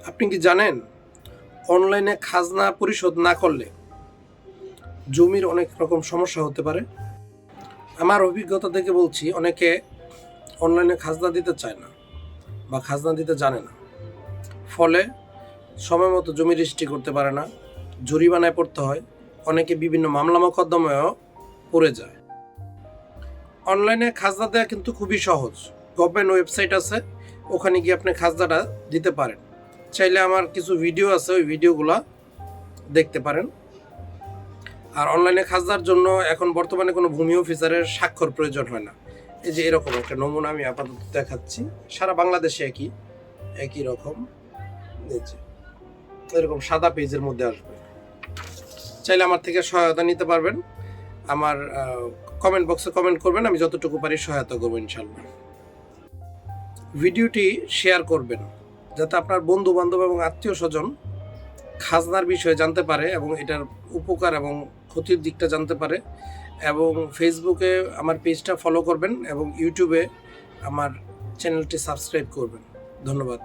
আপনি কি জানেন অনলাইনে খাজনা পরিশোধ না করলে জমির অনেক রকম সমস্যা হতে পারে? আমার অভিজ্ঞতা থেকে বলছি, অনেকে অনলাইনে খাজনা দিতে চায় না বা খাজনা দিতে জানে না, ফলে সময় মতো জমি রেজিস্ট্রি করতে পারে না, জরিমানায় পড়তে হয়, অনেকে বিভিন্ন মামলা মোকদ্দমায়ও পড়ে যায়। অনলাইনে খাজনা দেওয়া কিন্তু খুবই সহজ। গভর্নমেন্ট ওয়েবসাইট আছে, ওখানে গিয়ে আপনি খাজনাটা দিতে পারেন। চাইলে আমার কিছু ভিডিও আছে, ওই ভিডিওগুলো দেখতে পারেন। আর অনলাইনে খাজনার জন্য এখন বর্তমানে কোনো ভূমি অফিসারের স্বাক্ষর প্রয়োজন হয় না। এই যে এরকম একটা নমুনা আমি আপাতত দেখাচ্ছি, সারা বাংলাদেশে একই রকম এরকম সাদা পেজের মধ্যে আসবে। চাইলে আমার থেকে সহায়তা নিতে পারবেন। আমার কমেন্ট বক্সে কমেন্ট করবেন, আমি যতটুকু পারি সহায়তা করবো ইনশাল্লাহ। ভিডিওটি শেয়ার করবেন যাতে আপনার বন্ধু বান্ধব এবং আত্মীয় স্বজন খাজনার বিষয়ে জানতে পারে এবং এটার উপকার এবং ক্ষতির দিকটা জানতে পারে। এবং ফেসবুকে আমার পেজটা ফলো করবেন এবং ইউটিউবে আমার চ্যানেলটি সাবস্ক্রাইব করবেন। ধন্যবাদ।